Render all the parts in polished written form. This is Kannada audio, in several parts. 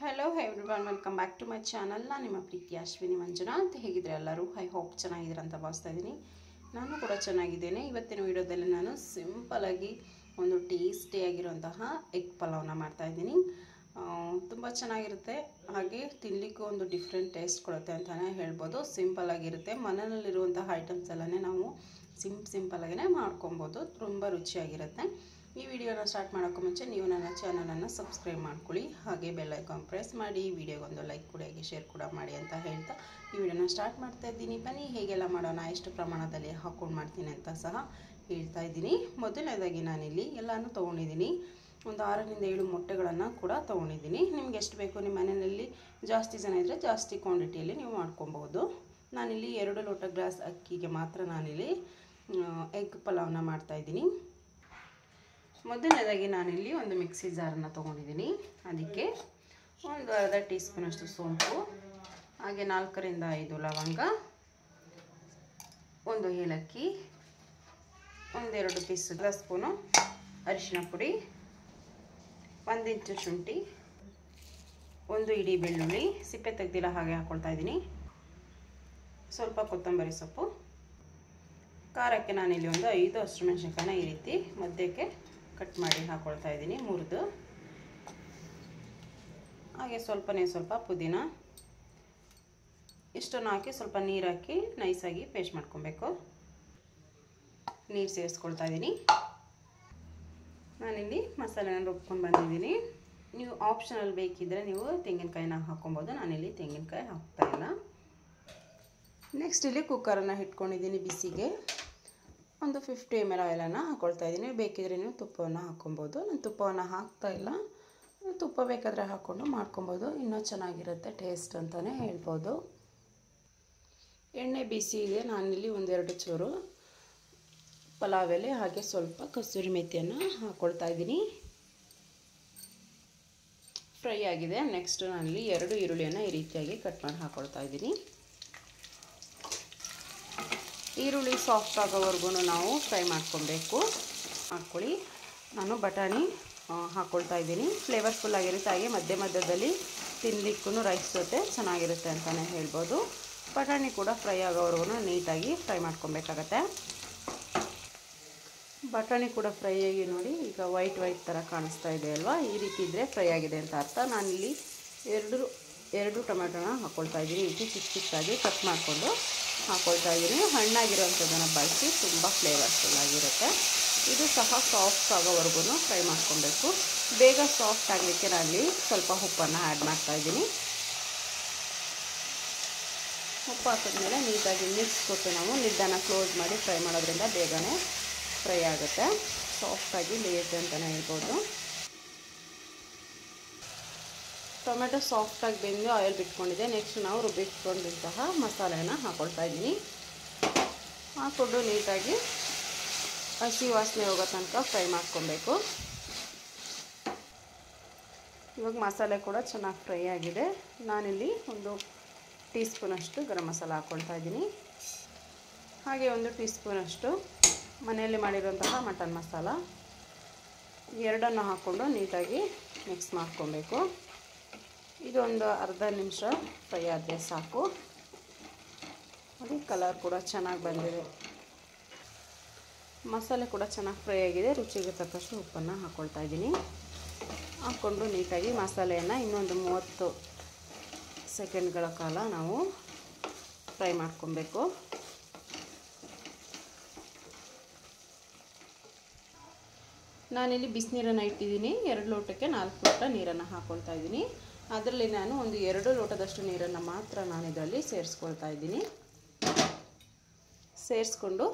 Hello everyone, welcome back to my channel. ನಾನು ನಿಮ್ಮ ಪ್ರೀತಿ ಅಶ್ವಿನಿ ಮಂಜುನಾಥ್. ಹೇಗಿದ್ರೆ ಎಲ್ಲರೂ? ಐ ಹೋಪ್ ಚೆನ್ನಾಗಿದ್ದೀರ ಅಂತ ಭಾವಿಸ್ತಾ ಇದ್ದೀನಿ. ನಾನು ಕೂಡ ಚೆನ್ನಾಗಿದ್ದೇನೆ. ಇವತ್ತಿನ ವಿಡಿಯೋದಲ್ಲಿ ನಾನು ಸಿಂಪಲಾಗಿ ಒಂದು ಟೇಸ್ಟಿಯಾಗಿರುವಂತಹ ಎಗ್ ಪಲಾವ್ನ ಮಾಡ್ತಾಯಿದ್ದೀನಿ. ತುಂಬ ಚೆನ್ನಾಗಿರುತ್ತೆ, ಹಾಗೆ ತಿನ್ನಲಿಕ್ಕೂ ಒಂದು ಡಿಫ್ರೆಂಟ್ ಟೇಸ್ಟ್ ಕೊಡುತ್ತೆ ಅಂತಲೇ ಹೇಳ್ಬೋದು. ಸಿಂಪಲಾಗಿರುತ್ತೆ, ಮನೆಯಲ್ಲಿರುವಂತಹ ಐಟಮ್ಸ್ ಎಲ್ಲನೇ ನಾವು ಸಿಂಪಲಾಗಿಯೇ ಮಾಡ್ಕೊಬೋದು. ತುಂಬ ರುಚಿಯಾಗಿರುತ್ತೆ. ಈ ವಿಡಿಯೋನ ಸ್ಟಾರ್ಟ್ ಮಾಡೋಕ್ಕೂ ಮುಂಚೆ ನೀವು ನನ್ನ ಚಾನಲನ್ನು ಸಬ್ಸ್ಕ್ರೈಬ್ ಮಾಡ್ಕೊಳ್ಳಿ, ಹಾಗೆ ಬೆಲ್ ಐಕಾನ್ ಪ್ರೆಸ್ ಮಾಡಿ, ವಿಡಿಯೋಗೊಂದು ಲೈಕ್ ಕೂಡ ಹಾಗೆ ಶೇರ್ ಕೂಡ ಮಾಡಿ ಅಂತ ಹೇಳ್ತಾ ಈ ವಿಡಿಯೋನ ಸ್ಟಾರ್ಟ್ ಮಾಡ್ತಾ ಇದ್ದೀನಿ. ಬನ್ನಿ ಹೇಗೆಲ್ಲ ಮಾಡೋಣ, ಎಷ್ಟು ಪ್ರಮಾಣದಲ್ಲಿ ಹಾಕ್ಕೊಂಡು ಮಾಡ್ತೀನಿ ಅಂತ ಸಹ ಹೇಳ್ತಾ ಇದ್ದೀನಿ. ಮೊದಲನೇದಾಗಿ ನಾನಿಲ್ಲಿ ಎಲ್ಲನೂ ತೊಗೊಂಡಿದ್ದೀನಿ. ಒಂದು 6ರಿಂದ 7 ಮೊಟ್ಟೆಗಳನ್ನು ಕೂಡ ತೊಗೊಂಡಿದ್ದೀನಿ. ನಿಮ್ಗೆ ಎಷ್ಟು ಬೇಕು, ನಿಮ್ಮ ಮನೆಯಲ್ಲಿ ಜಾಸ್ತಿ ಜನ ಇದ್ದರೆ ಜಾಸ್ತಿ ಕ್ವಾಂಟಿಟಿಯಲ್ಲಿ ನೀವು ಮಾಡ್ಕೊಬೋದು. ನಾನಿಲ್ಲಿ 2 ಲೋಟ ಗ್ಲಾಸ್ ಅಕ್ಕಿಗೆ ಮಾತ್ರ ನಾನಿಲ್ಲಿ ಎಗ್ ಪಲಾವ್ನ ಮಾಡ್ತಾಯಿದ್ದೀನಿ. ಮೊದಲನೇದಾಗಿ ನಾನಿಲ್ಲಿ ಒಂದು ಮಿಕ್ಸಿ ಜಾರನ್ನು ತೊಗೊಂಡಿದ್ದೀನಿ. ಅದಕ್ಕೆ ಒಂದು ಅರ್ಧ ಟೀ ಸ್ಪೂನಷ್ಟು ಸೋಂಪು, ಹಾಗೆ 4ರಿಂದ 5 ಲವಂಗ, ಒಂದು ಏಲಕ್ಕಿ, 1-2 ಪೀಸ್ ಸ್ಪೂನು ಅರಿಶಿನ ಪುಡಿ, 1 ಇಂಚು ಶುಂಠಿ, 1 ಇಡೀ ಬೆಳ್ಳುಳ್ಳಿ ಸಿಪ್ಪೆ ತೆಗೆದಿಲ್ಲ ಹಾಗೆ ಹಾಕ್ಕೊಳ್ತಾ ಇದ್ದೀನಿ, ಸ್ವಲ್ಪ ಕೊತ್ತಂಬರಿ ಸೊಪ್ಪು. ಖಾರಕ್ಕೆ ನಾನಿಲ್ಲಿ ಒಂದು 5 ಹಸಿಮೆಣಸಿನಕಾಯಿನ ಈ ರೀತಿ ಮಧ್ಯಕ್ಕೆ ಕಟ್ ಮಾಡಿ ಹಾಕ್ಕೊಳ್ತಾ ಇದ್ದೀನಿ, ಮುರಿದು. ಹಾಗೆ ಸ್ವಲ್ಪ ಪುದೀನ, ಇಷ್ಟನ್ನು ಹಾಕಿ ಸ್ವಲ್ಪ ನೀರು ಹಾಕಿ ನೈಸಾಗಿ ಪೇಸ್ಟ್ ಮಾಡ್ಕೊಬೇಕು. ನೀರು ಸೇರಿಸ್ಕೊಳ್ತಾ ಇದ್ದೀನಿ. ನಾನಿಲ್ಲಿ ಮಸಾಲೆನ ರುಬ್ಕೊಂಡು ಬಂದಿದ್ದೀನಿ. ನೀವು ಆಪ್ಷನಲ್ ಬೇಕಿದ್ದರೆ ನೀವು ತೆಂಗಿನಕಾಯಿನ ಹಾಕ್ಕೊಬೋದು. ನಾನಿಲ್ಲಿ ತೆಂಗಿನಕಾಯಿ ಹಾಕ್ತಾಯಿಲ್ಲ. ನೆಕ್ಸ್ಟ್ ಇಲ್ಲಿ ಕುಕ್ಕರನ್ನು ಇಟ್ಕೊಂಡಿದ್ದೀನಿ ಬಿಸಿಗೆ. ಒಂದು 50 ml ಆಯಿಲನ್ನು ಹಾಕ್ಕೊಳ್ತಾ ಇದ್ದೀನಿ. ಬೇಕಿದ್ರೆ ನೀವು ತುಪ್ಪವನ್ನು ಹಾಕ್ಕೊಬೋದು. ನಾನು ತುಪ್ಪವನ್ನು ಹಾಕ್ತಾಯಿಲ್ಲ. ತುಪ್ಪ ಬೇಕಾದರೆ ಹಾಕ್ಕೊಂಡು ಮಾಡ್ಕೊಬೋದು, ಇನ್ನೂ ಚೆನ್ನಾಗಿರುತ್ತೆ ಟೇಸ್ಟ್ ಅಂತಲೇ ಹೇಳ್ಬೋದು. ಎಣ್ಣೆ ಬಿಸಿ ಇದೆ. ನಾನಿಲ್ಲಿ 1-2 ಚೂರು ಪಲಾವ್ ಎಲೆ ಹಾಗೆ ಸ್ವಲ್ಪ ಕಸೂರಿ ಮೆಥಿಯನ್ನು ಹಾಕ್ಕೊಳ್ತಾ ಇದ್ದೀನಿ. ಫ್ರೈ ಆಗಿದೆ. ನೆಕ್ಸ್ಟ್ ನಾನಿಲ್ಲಿ 2 ಈರುಳ್ಳಿಯನ್ನು ಈ ರೀತಿಯಾಗಿ ಕಟ್ ಮಾಡಿ ಹಾಕ್ಕೊಳ್ತಾ ಇದ್ದೀನಿ. ಈರುಳ್ಳಿ ಸಾಫ್ಟ್ ಆಗೋವರೆಗೂ ನಾವು ಫ್ರೈ ಮಾಡ್ಕೊಬೇಕು. ಹಾಕ್ಕೊಳ್ಳಿ. ನಾನು ಬಟಾಣಿ ಹಾಕ್ಕೊಳ್ತಾ ಇದ್ದೀನಿ. ಫ್ಲೇವರ್ಫುಲ್ ಆಗಿರುತ್ತೆ, ಹಾಗೆ ಮಧ್ಯದಲ್ಲಿ ತಿನ್ನಲಿಕ್ಕೂ ರೈಸ್ ಜೊತೆ ಚೆನ್ನಾಗಿರುತ್ತೆ ಅಂತಲೇ ಹೇಳ್ಬೋದು. ಬಟಾಣಿ ಕೂಡ ಫ್ರೈ ಆಗೋವರೆಗೂ ನೀಟಾಗಿ ಫ್ರೈ ಮಾಡ್ಕೊಬೇಕಾಗತ್ತೆ. ಬಟಾಣಿ ಕೂಡ ಫ್ರೈ ಆಗಿ ನೋಡಿ, ಈಗ ವೈಟ್ ಥರ ಕಾಣಿಸ್ತಾ ಇದೆ ಅಲ್ವಾ, ಈ ರೀತಿ ಇದ್ದರೆ ಫ್ರೈ ಆಗಿದೆ ಅಂತ ಅರ್ಥ. ನಾನಿಲ್ಲಿ ಎರಡು ಟೊಮೆಟೊನ ಹಾಕ್ಕೊಳ್ತಾ ಇದ್ದೀನಿ. ಈ ರೀತಿ ಚಿಕ್ಕದಾಗಿ ಕಟ್ ಮಾಡಿಕೊಂಡು ಹಾಕ್ಕೊಳ್ತಾ ಇದ್ದೀನಿ. ಹಣ್ಣಾಗಿರೋವಂಥದ್ದನ್ನು ಬಳಸಿ, ತುಂಬ ಫ್ಲೇವರ್ಫುಲ್ ಆಗಿರುತ್ತೆ. ಇದು ಸಹ ಸಾಫ್ಟ್ ಆಗೋವರೆಗೂ ಫ್ರೈ ಮಾಡ್ಕೊಬೇಕು. ಬೇಗ ಸಾಫ್ಟ್ ಆಗಲಿಕ್ಕೆ ನಾನಲ್ಲಿ ಸ್ವಲ್ಪ ಉಪ್ಪನ್ನು ಆ್ಯಡ್ ಮಾಡ್ತಾಯಿದ್ದೀನಿ. ಉಪ್ಪು ಹಾಕಿದ್ಮೇಲೆ ನೀಟಾಗಿ ಮಿಕ್ಸ್ ಕೊಟ್ಟು ನಾವು ಲಿಡ್ಡನ್ನು ಕ್ಲೋಸ್ ಮಾಡಿ ಫ್ರೈ ಮಾಡೋದ್ರಿಂದ ಬೇಗನೆ ಫ್ರೈ ಆಗುತ್ತೆ, ಸಾಫ್ಟಾಗಿ ಬೇಯುತ್ತೆ ಅಂತಲೇ ಹೇಳ್ಬೋದು. ಟೊಮೆಟೊ ಸಾಫ್ಟಾಗಿ ಬೆಂದು ಆಯಿಲ್ ಬಿಟ್ಕೊಂಡಿದೆ. ನೆಕ್ಸ್ಟ್ ನಾವು ರುಬ್ಬಿಟ್ಕೊಂಡಿದ್ದಂತಹ ಮಸಾಲೆನ ಹಾಕ್ಕೊಳ್ತಾ ಇದ್ದೀನಿ. ಹಾಕ್ಕೊಂಡು ನೀಟಾಗಿ ಹಸಿ ವಾಸನೆ ಹೋಗೋ ತನಕ ಫ್ರೈ ಮಾಡ್ಕೊಬೇಕು. ಇವಾಗ ಮಸಾಲೆ ಕೂಡ ಚೆನ್ನಾಗಿ ಫ್ರೈ ಆಗಿದೆ. ನಾನಿಲ್ಲಿ 1 ಟೀ ಸ್ಪೂನಷ್ಟು ಗರಂ ಮಸಾಲ ಹಾಕ್ಕೊಳ್ತಾ ಇದ್ದೀನಿ. ಹಾಗೆ 1 ಟೀ ಸ್ಪೂನಷ್ಟು ಮನೆಯಲ್ಲಿ ಮಾಡಿರೋಂತಹ ಮಟನ್ ಮಸಾಲ, ಎರಡನ್ನು ಹಾಕ್ಕೊಂಡು ನೀಟಾಗಿ ಮಿಕ್ಸ್ ಮಾಡ್ಕೊಬೇಕು. ಇದೊಂದು ಅರ್ಧ ನಿಮಿಷ ಫ್ರೈ ಆದರೆ ಸಾಕು. ನೋಡಿ, ಕಲರ್ ಕೂಡ ಚೆನ್ನಾಗಿ ಬಂದಿದೆ. ಮಸಾಲೆ ಕೂಡ ಚೆನ್ನಾಗಿ ಫ್ರೈ ಆಗಿದೆ. ರುಚಿಗೆ ತಕ್ಕಷ್ಟು ಉಪ್ಪನ್ನು ಹಾಕ್ಕೊಳ್ತಾ ಇದ್ದೀನಿ. ಹಾಕ್ಕೊಂಡು ನೀಟಾಗಿ ಮಸಾಲೆಯನ್ನು ಇನ್ನೊಂದು 30 ಸೆಕೆಂಡ್ಗಳ ಕಾಲ ನಾವು ಫ್ರೈ ಮಾಡ್ಕೊಬೇಕು. ನಾನಿಲ್ಲಿ ಬಿಸಿನೀರನ್ನು ಇಟ್ಟಿದ್ದೀನಿ. 2 ಲೋಟಕ್ಕೆ 4 ಲೋಟ ನೀರನ್ನು ಹಾಕ್ಕೊಳ್ತಾ ಇದ್ದೀನಿ. ಅದರಲ್ಲಿ ನಾನು ಒಂದು 2 ಲೋಟದಷ್ಟು ನೀರನ್ನು ಮಾತ್ರ ನಾನು ಇದರಲ್ಲಿ ಸೇರಿಸ್ಕೊಳ್ತಾ ಇದ್ದೀನಿ. ಸೇರಿಸ್ಕೊಂಡು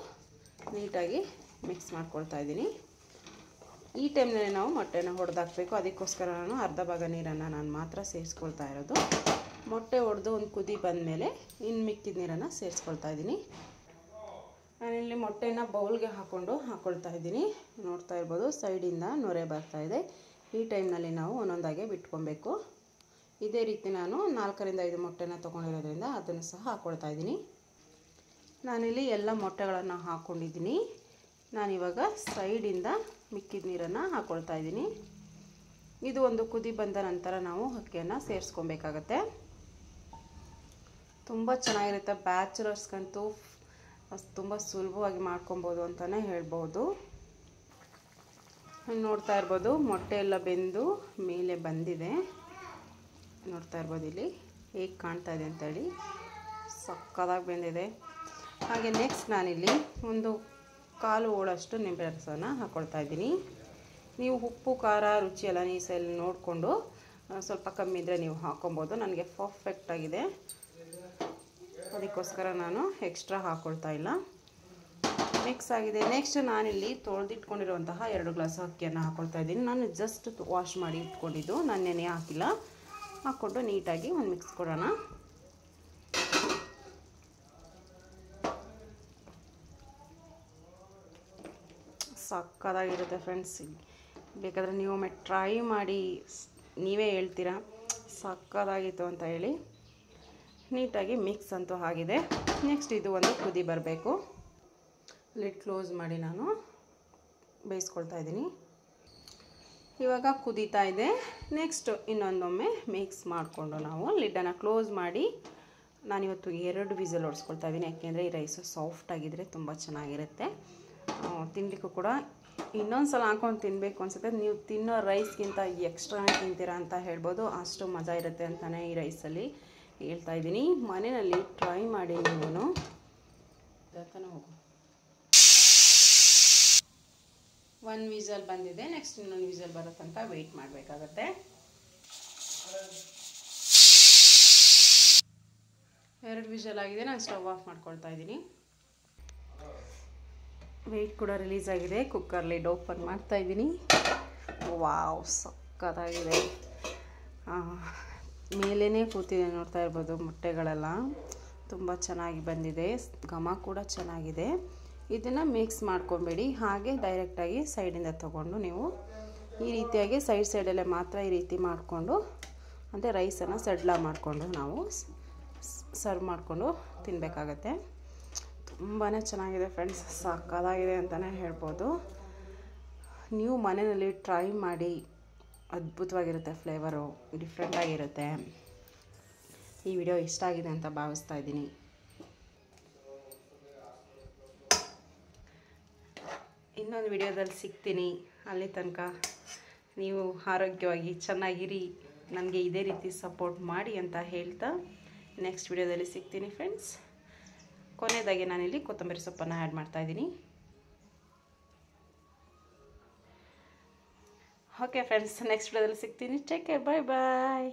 ನೀಟಾಗಿ ಮಿಕ್ಸ್ ಮಾಡ್ಕೊಳ್ತಾ ಇದ್ದೀನಿ. ಈ ಟೈಮ್ನಲ್ಲಿ ನಾವು ಮೊಟ್ಟೆನ ಹೊಡೆದಾಕಬೇಕು. ಅದಕ್ಕೋಸ್ಕರ ನಾನು ಅರ್ಧ ಭಾಗ ನೀರನ್ನು ನಾನು ಮಾತ್ರ ಸೇರಿಸ್ಕೊಳ್ತಾ ಇರೋದು. ಮೊಟ್ಟೆ ಹೊಡೆದು ಒಂದು ಕುದಿ ಬಂದಮೇಲೆ ಇನ್ನು ಮಿಕ್ಕಿದ ನೀರನ್ನು ಸೇರಿಸ್ಕೊಳ್ತಾ ಇದ್ದೀನಿ. ನಾನಿಲ್ಲಿ ಮೊಟ್ಟೆನ ಬೌಲ್ಗೆ ಹಾಕ್ಕೊಳ್ತಾ ಇದ್ದೀನಿ. ನೋಡ್ತಾ ಇರ್ಬೋದು, ಸೈಡಿಂದ ನೊರೆ ಬರ್ತಾಯಿದೆ. ಈ ಟೈಮ್ನಲ್ಲಿ ನಾವು ಒಂದೊಂದಾಗೆ ಬಿಟ್ಕೊಬೇಕು. ಇದೇ ರೀತಿ ನಾನು 4ರಿಂದ 5 ಮೊಟ್ಟೆನ ತೊಗೊಂಡಿರೋದ್ರಿಂದ ಅದನ್ನು ಸಹ ಹಾಕ್ಕೊಳ್ತಾ ಇದ್ದೀನಿ. ನಾನಿಲ್ಲಿ ಎಲ್ಲ ಮೊಟ್ಟೆಗಳನ್ನು ಹಾಕ್ಕೊಂಡಿದ್ದೀನಿ. ನಾನಿವಾಗ ಸೈಡಿಂದ ಮಿಕ್ಕಿದ ನೀರನ್ನು ಹಾಕ್ಕೊಳ್ತಾ ಇದ್ದೀನಿ. ಇದು ಒಂದು ಕುದಿ ಬಂದ ನಂತರ ನಾವು ಅಕ್ಕಿಯನ್ನು ಸೇರಿಸ್ಕೊಬೇಕಾಗತ್ತೆ. ತುಂಬ ಚೆನ್ನಾಗಿರುತ್ತೆ. ಬ್ಯಾಚುಲರ್ಸ್ಗಂತೂ ತುಂಬ ಸುಲಭವಾಗಿ ಮಾಡ್ಕೊಬೋದು ಅಂತಲೇ ಹೇಳ್ಬೋದು. ನೋಡ್ತಾ ಇರ್ಬೋದು ಮೊಟ್ಟೆ ಎಲ್ಲ ಬೆಂದು ಮೇಲೆ ಬಂದಿದೆ. ನೋಡ್ತಾ ಇರ್ಬೋದು ಇಲ್ಲಿ ಹೇಗೆ ಕಾಣ್ತಾ ಇದೆ ಅಂತೇಳಿ, ಸಕ್ಕತ್ತಾಗಿ ಬೆಂದಿದೆ. ಹಾಗೆ ನೆಕ್ಸ್ಟ್ ನಾನಿಲ್ಲಿ ಒಂದು 1/4 ಹೋಳಷ್ಟು ನಿಂಬೆ ರಸನ ಹಾಕ್ಕೊಳ್ತಾ ಇದ್ದೀನಿ. ನೀವು ಉಪ್ಪು ಖಾರ ರುಚಿ ಎಲ್ಲ ನೀಸಲ್ಲಿ ನೋಡಿಕೊಂಡು ಸ್ವಲ್ಪ ಕಮ್ಮಿ ಇದ್ದರೆ ನೀವು ಹಾಕ್ಕೊಬೋದು. ನನಗೆ ಪರ್ಫೆಕ್ಟಾಗಿದೆ, ಅದಕ್ಕೋಸ್ಕರ ನಾನು ಎಕ್ಸ್ಟ್ರಾ ಹಾಕ್ಕೊಳ್ತಾ ಇಲ್ಲ. ಮಿಕ್ಸ್ ಆಗಿದೆ. ನೆಕ್ಸ್ಟ್ ನಾನಿಲ್ಲಿ ತೊಳೆದಿಟ್ಕೊಂಡಿರುವಂತಹ 2 ಗ್ಲಾಸ್ ಅಕ್ಕಿಯನ್ನು ಹಾಕ್ಕೊಳ್ತಾ ಇದ್ದೀನಿ. ನಾನು ಜಸ್ಟ್ ವಾಶ್ ಮಾಡಿ ಇಟ್ಕೊಂಡಿದ್ದು, ನಾನು ನೆನೆ ಹಾಕಿಲ್ಲ. ಹಾಕ್ಕೊಂಡು ನೀಟಾಗಿ ಒಂದು ಮಿಕ್ಸ್ ಕೊಡೋಣ. ಸಕ್ಕತ್ತಾಗಿರುತ್ತೆ ಫ್ರೆಂಡ್ಸ್. ಬೇಕಾದರೆ ನೀವು ಒಮ್ಮೆ ಟ್ರೈ ಮಾಡಿ ನೀವೇ ಹೇಳ್ತೀರಾ ಸಕ್ಕತ್ತಾಗಿತ್ತು ಅಂತ ಹೇಳಿ. ನೀಟಾಗಿ ಮಿಕ್ಸ್ ಅಂತೂ ಆಗಿದೆ. ನೆಕ್ಸ್ಟ್ ಇದು ಒಂದು ಕುದಿ ಬರಬೇಕು. ಲಿಡ್ ಕ್ಲೋಸ್ ಮಾಡಿ ನಾನು ಬೇಯಿಸ್ಕೊಳ್ತಾ ಇದ್ದೀನಿ. ಇವಾಗ ಕುದೀತಾ ಇದೆ. ನೆಕ್ಸ್ಟ್ ಇನ್ನೊಂದೊಮ್ಮೆ ಮಿಕ್ಸ್ ಮಾಡಿಕೊಂಡು ನಾವು ಲಿಡ್ಡನ್ನು ಕ್ಲೋಸ್ ಮಾಡಿ ನಾನಿವತ್ತು 2 ವಿಸಲ್ ಹೊಡ್ಸ್ಕೊಳ್ತಾ ಇದ್ದೀನಿ. ಯಾಕೆಂದರೆ ಈ ರೈಸು ಸಾಫ್ಟಾಗಿದ್ದರೆ ತುಂಬ ಚೆನ್ನಾಗಿರುತ್ತೆ. ತಿನ್ನಲಿಕ್ಕೂ ಕೂಡ ಇನ್ನೊಂದು ಸಲ ಹಾಕೊಂಡು ತಿನ್ನಬೇಕು ಅನಿಸುತ್ತೆ. ನೀವು ತಿನ್ನೋ ರೈಸ್ಗಿಂತ ಎಕ್ಸ್ಟ್ರಾನೇ ತಿಂತೀರಾ ಅಂತ ಹೇಳ್ಬೋದು. ಅಷ್ಟು ಮಜಾ ಇರುತ್ತೆ ಅಂತಲೇ ಈ ರೈಸಲ್ಲಿ ಹೇಳ್ತಾ ಇದ್ದೀನಿ. ಮನೆಯಲ್ಲಿ ಟ್ರೈ ಮಾಡಿ ನೀವು. ಹೋಗು 1 ವಿಸಲ್ ಬಂದಿದೆ. ನೆಕ್ಸ್ಟ್ ಇನ್ನೊಂದು ವಿಸಲ್ ಬರೋ ತನಕ ವೆಯ್ಟ್ ಮಾಡಬೇಕಾಗತ್ತೆ. 2 ವಿಸಲ್ ಆಗಿದೆ. ನಾನು ಸ್ಟವ್ ಆಫ್ ಮಾಡ್ಕೊಳ್ತಾ ಇದ್ದೀನಿ. ವೆಯ್ಟ್ ಕೂಡ ರಿಲೀಸ್ ಆಗಿದೆ. ಕುಕ್ಕರ್ ಲಿಡ್ ಓಪನ್ ಮಾಡ್ತಾ ಇದ್ದೀನಿ. ವಾವ್, ಸಕ್ಕತ್ತಾಗಿದೆ. ಮೇಲೇ ಕೂತಿದೆ, ನೋಡ್ತಾ ಇರ್ಬೋದು. ಮೊಟ್ಟೆಗಳೆಲ್ಲ ತುಂಬ ಚೆನ್ನಾಗಿ ಬಂದಿದೆ. ಘಮ ಕೂಡ ಚೆನ್ನಾಗಿದೆ. ಇದನ್ನು ಮಿಕ್ಸ್ ಮಾಡ್ಕೊಬೇಡಿ. ಹಾಗೆ ಡೈರೆಕ್ಟಾಗಿ ಸೈಡಿಂದ ತೊಗೊಂಡು ನೀವು ಈ ರೀತಿಯಾಗಿ ಸೈಡಲ್ಲೇ ಮಾತ್ರ ಈ ರೀತಿ ಮಾಡಿಕೊಂಡು, ಅಂದರೆ ರೈಸನ್ನು ಸಡ್ಲ ಮಾಡಿಕೊಂಡು ನಾವು ಸರ್ವ್ ಮಾಡಿಕೊಂಡು ತಿನ್ನಬೇಕಾಗತ್ತೆ. ತುಂಬಾ ಚೆನ್ನಾಗಿದೆ ಫ್ರೆಂಡ್ಸ್, ಸಕ್ಕತ್ತಾಗಿದೆ ಅಂತಲೇ ಹೇಳ್ಬೋದು. ನೀವು ಮನೆಯಲ್ಲಿ ಟ್ರೈ ಮಾಡಿ, ಅದ್ಭುತವಾಗಿರುತ್ತೆ. ಫ್ಲೇವರು ಡಿಫ್ರೆಂಟಾಗಿರುತ್ತೆ. ಈ ವಿಡಿಯೋ ಇಷ್ಟ ಆಗಿದೆ ಅಂತ ಭಾವಿಸ್ತಾ ಇದ್ದೀನಿ. ಇನ್ನೊಂದು ವಿಡಿಯೋದಲ್ಲಿ ಸಿಗ್ತೀನಿ. ಅಲ್ಲಿ ತನಕ ನೀವು ಆರೋಗ್ಯವಾಗಿ ಚೆನ್ನಾಗಿರಿ, ನನಗೆ ಇದೇ ರೀತಿ ಸಪೋರ್ಟ್ ಮಾಡಿ ಅಂತ ಹೇಳ್ತಾ ನೆಕ್ಸ್ಟ್ ವಿಡಿಯೋದಲ್ಲಿ ಸಿಗ್ತೀನಿ ಫ್ರೆಂಡ್ಸ್. ಕೊನೆಯದಾಗಿ ನಾನಿಲ್ಲಿ ಕೊತ್ತಂಬರಿ ಸೊಪ್ಪನ್ನು ಆ್ಯಡ್ ಮಾಡ್ತಾ ಇದ್ದೀನಿ. ಓಕೆ ಫ್ರೆಂಡ್ಸ್, ನೆಕ್ಸ್ಟ್ ವಿಡಿಯೋದಲ್ಲಿ ಸಿಗ್ತೀನಿ. ಟೇಕ್ ಕೇರ್, ಬಾಯ್ ಬಾಯ್.